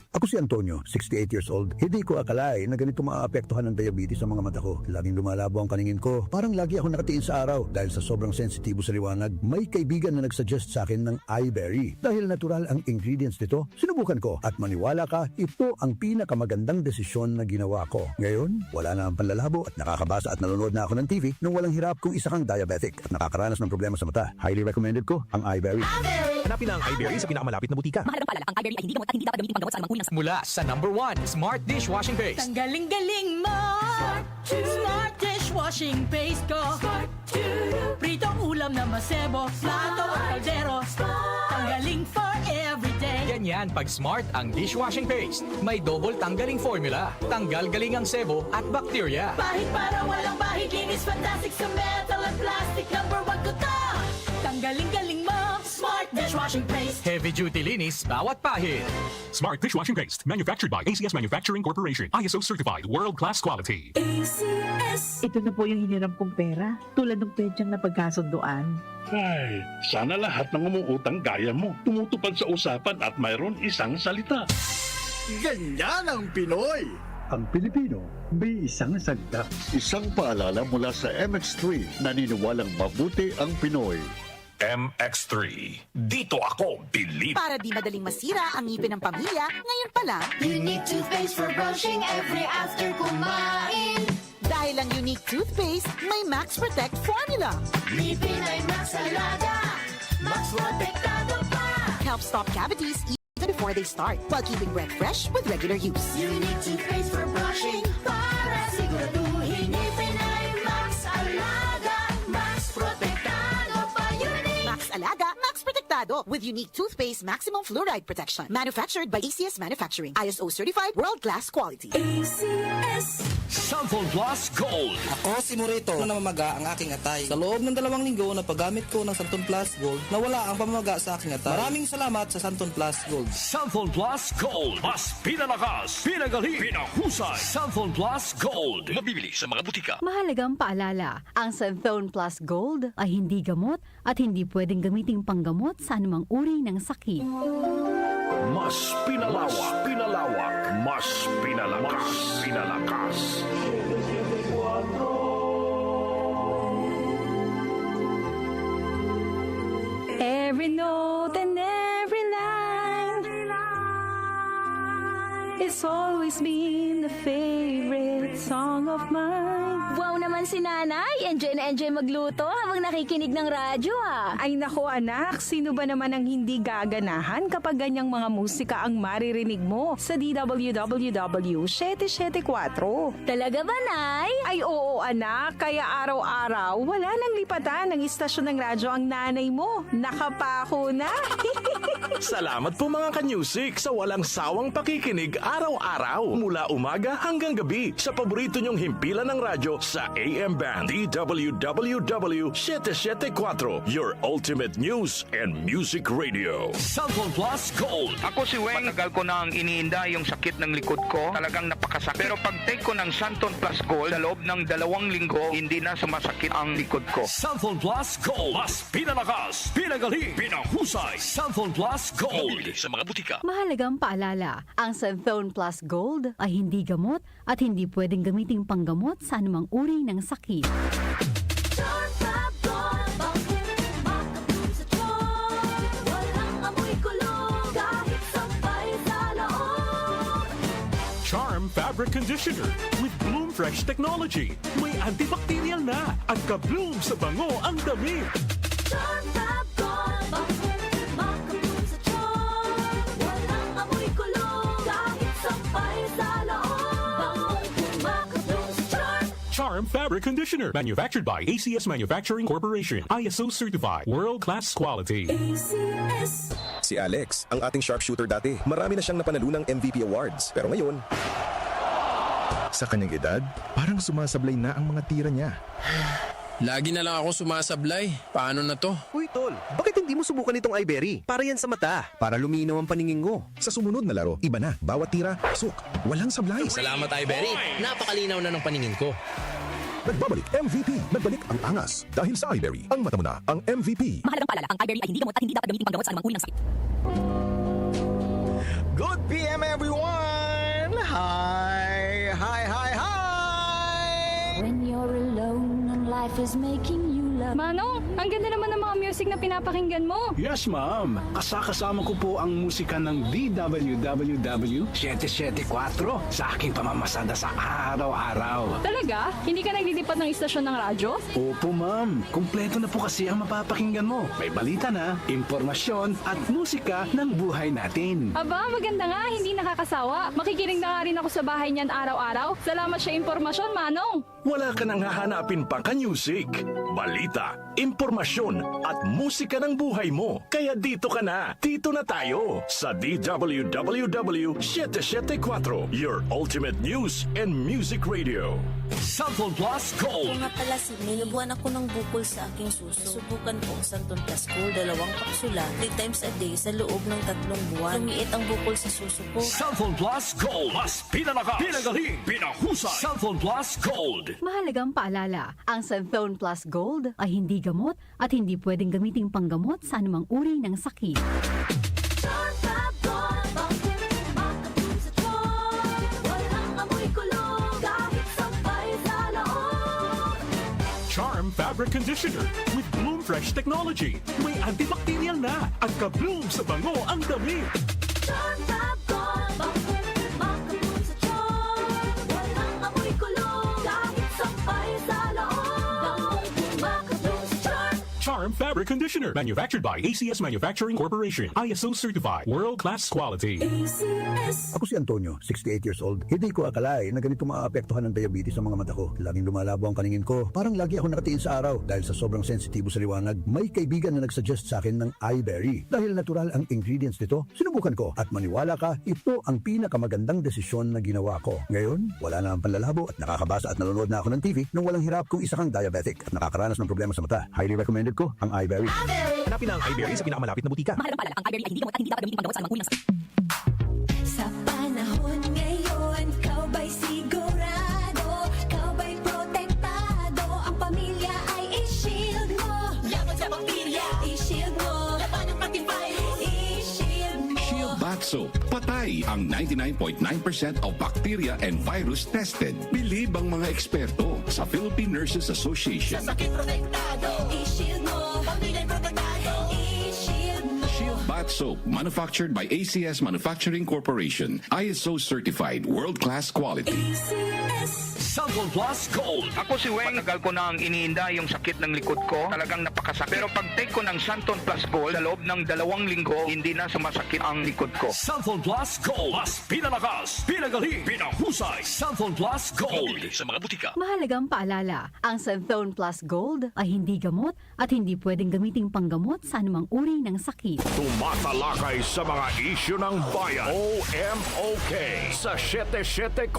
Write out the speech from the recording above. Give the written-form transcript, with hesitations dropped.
Ako si Antonio, 68 years old. Hindi ko akalain na ganito maaapektuhan ng diabetes sa mga mata ko. Laging lumalabo ang paningin ko. Parang lagi ako nakatiin sa araw dahil sa sobrang sensitibo sa liwanag. May kaibigan na nagsuggest sa akin ng iBerry. Dahil natural ang ingredients nito, sinubukan ko at maniwala ka, ito ang pinakamagandang desisyon na ginawa ko. Ngayon, wala na ang panlalabo at nakakabasa at nanonood na ako ng TV nung walang hirap kung isa kang diabetic at nakakaranas ng problema sa mata. Highly recommended ko ang iBerry. Hanapin ang iBerry sa pinakamalapit na butika. Mahalagang paalala, ang iBerry ay hindi gamot at hindi dapat gamitin panggamot sa anumang uri ng sakit. Mula sa number 1, Smart Dishwashing Paste. Tanggaling-galing mo, Smart Dishwashing Paste ko. Pritong ulam na masebo, plato o kaldero. Tanggaling for everyday. Ganyan pag Smart ang dishwashing paste. May double tanggaling formula. Tanggal galing ang sebo at bacteria. Bahid para walang bahid, linis fantastic sa metal at plastic. Number 1 ko to. Tanggaling-galing mo, Smart Dishwashing Paste. Heavy duty linis bawat pahid. Smart Dishwashing Paste, manufactured by ACS Manufacturing Corporation. ISO certified, world-class quality. ACS. Ito na po yung hiniram kong pera, tulad ng pedyang na pagkasunduan. Ay, sana lahat ng umuutang gaya mo. Tumutupad sa usapan at mayroon isang salita. Ganyan ang Pinoy! Ang Pilipino, may isang sagda. Isang paalala mula sa MX3, naniniwalang mabuti ang Pinoy. MX3. Dito ako, believe. Para di madaling masira ang ngipin ng pamilya, ngayon pa lang, Unique toothpaste for brushing every after kumain. dahil ang unique toothpaste, may Max Protect formula. Ngipin ay Max Alaga, Max Protektado pa. Help stop cavities even before they start, while keeping breath fresh with regular use. Unique toothpaste for brushing para siguraduhin ngipin ay Max Alaga, Max Protektado pa. Unique. Max Alaga, Max Protectado with unique toothpaste maximum fluoride protection. Manufactured by ACS Manufacturing. ISO certified world-class quality. ACS. Sanfon Plus Gold. Ako si Morito na namamaga ang aking atay. Sa loob ng 2 linggo na paggamit ko ng Santon Plus Gold, nawala ang pamamaga sa aking atay. Maraming salamat sa Santon Plus Gold. Sanfon Plus Gold. Mas pinalakas, pinagaling, pinahusay. Sanfon Plus Gold. Mabibili sa mga butika. Mahalagang paalala, ang Santhone Plus Gold ay hindi gamot at hindi pwedeng gamiting panggamot sa anumang uri ng sakit. Mas pinalawak, mas pinalakas. Every note and every line, it's always been the favorite song of mine. Wow naman si nanay. Enjoy na enjoy magluto habang nakikinig ng radyo ah. Ay nako anak, sino ba naman ang hindi gaganahan kapag ganyang mga musika ang maririnig mo sa DWWW 774? Talaga ba, nay? Ay oo anak, kaya araw-araw wala nang lipatan ng istasyon ng radyo ang nanay mo. Nakapako na. Salamat po mga ka-music sa walang sawang pakikinig araw-araw mula umaga hanggang gabi sa paborito nyong himpilan ng radyo sa AM Band DWWW 774, your ultimate news and music radio. Sanfon Plus Gold. Ako si Weng. Matagal ko na ang iniinda yung sakit ng likod ko. Talagang napakasakit. Pero pag take ko ng Santon Plus Gold, sa loob ng 2 linggo, hindi na sumasakit ang likod ko. Sanfon Plus Gold. Mas pinalakas, pinagaling, pinahusay. Sanfon Plus Gold. Mabibili sa mga butika. Mahalagang paalala, ang Santhone Plus Gold ay hindi gamot at hindi pwedeng gamiting panggamot sa anumang uri ng sakit. Charm Fabric Conditioner with Bloom Fresh Technology. May antibacterial na at ka-bloom sa bango ang damit. Charm Fabric Conditioner, manufactured by ACS Manufacturing Corporation. ISO certified, world-class quality. ACS. Si Alex, ang ating sharpshooter dati. Marami na siyang napanalo ng MVP awards. Pero ngayon, sa kanyang edad, parang sumasablay na ang mga tira niya. Lagi na lang ako sumasablay. Paano na to? Uy tol, bakit hindi mo subukan itong iBerry? Para yan sa mata, para luminaw ang paningin mo. Sa sumunod na laro, iba na. Bawat tira, pasok. Walang sablay. Salamat iBerry. Napakalinaw na ng paningin ko. Nagbabalik MVP. Nagbalik ang angas. Dahil sa iBerry, ang mata mo na ang MVP. Mahalagang paalala, ang iBerry ay hindi gamot at hindi dapat gamitin panggamot sa anumang uri ng sakit. Good PM everyone! is making you laugh. Manong, ang ganda naman ng mga music na pinapakinggan mo. Yes, ma'am. Kasama ko po ang musika ng DWWW 774 sa aking pamamasada sa araw-araw. Talaga? Hindi ka naglilipat ng istasyon ng radyo? Opo, ma'am. Kumpleto na po kasi ang mapapakinggan mo. May balita na, impormasyon at musika ng buhay natin. Aba, maganda nga, hindi nakakasawa. Makikinig na nga rin ako sa bahay niyan araw-araw. Salamat sa impormasyon, Manong. Wala ka nang hahanapin pang ka-music, balita, impormasyon at musika ng buhay mo. Kaya dito ka na. Dito na tayo sa DWWW 774, your ultimate news and music radio. Santon Plus Gold. Kung nga pala, Sidney, nabuhan ako ng bukol sa aking suso. Subukan ko ang Santon Plus Gold, 2 kapsula, 3 times a day sa loob ng 3 buwan. Lumiit ang bukol sa suso ko. Santon Plus Gold. Mas pinalakas, pinagaling, pinahusay. Santon Plus Gold. Mahalagang paalala, ang Santhone Plus Gold ay hindi gamot at hindi pwedeng gamiting panggamot sa anumang uri ng sakit. Charm Fabric Conditioner with Bloom Fresh Technology. May antibacterial na at ka-bloom sa bango ang damit. Charm Fabric Conditioner. Manufactured by ACS Manufacturing Corporation. ISO certified. World-class quality. Ako si Antonio, 68 years old. Hindi ko akalain na ganito maaapektuhan ng diabetes sa mga mata ko. Laging lumalabo ang paningin ko. Parang lagi ako nakatiin sa araw dahil sa sobrang sensitibo sa liwanag. May kaibigan na nagsuggest sa akin ng iBerry. Dahil natural ang ingredients nito, sinubukan ko. At maniwala ka, ito ang pinakamagandang desisyon na ginawa ko. Ngayon, wala na ang panlalabo at nakakabasa at nanonood na ako ng TV nang walang hirap kung isa kang diabetic at nakakaranas ng problema sa mata. Highly recommended ko ang iBerry. Hanapin ang iBerry sa pinakamalapit na butika. Mahalagang paalala, ang iBerry ay hindi gamot at hindi dapat gamitin panggamot sa anumang uri ng sakit. Sa panahon ngayon, ikaw ba'y sigurado? Ikaw ba'y protektado? Ang pamilya ay i-shield mo. Laban sa bakterya, i-shield mo. Laban ng pati virus, i-shield mo. Shield Bath Soap. Patay ang 99.9% of bacteria and virus tested. Bilib ang mga eksperto sa Philippine Nurses Association. Sa sakit protektado, i-shield mo. Pamilya protektado, i-shield mo. Shield Bath Soap, manufactured by ACS Manufacturing Corporation. ISO certified, world-class quality. Santon Plus Gold. Ako si Weng. Matagal ko na ang iniinda yung sakit ng likod ko. Talagang napakasakit. Pero pag take ko ng Santon Plus Gold, sa loob ng 2 linggo, hindi na sumasakit ang likod ko. Santon Plus Gold. Mas pinalakas, pinagaling, pinahusay. Santon Plus Gold. Sa mga butika. Mahalagang paalala, ang Santhone Plus Gold ay hindi gamot at hindi pwedeng gamiting panggamot sa anumang uri ng sakit. Tumatalakay sa mga isyu ng bayan. OMOK sa 774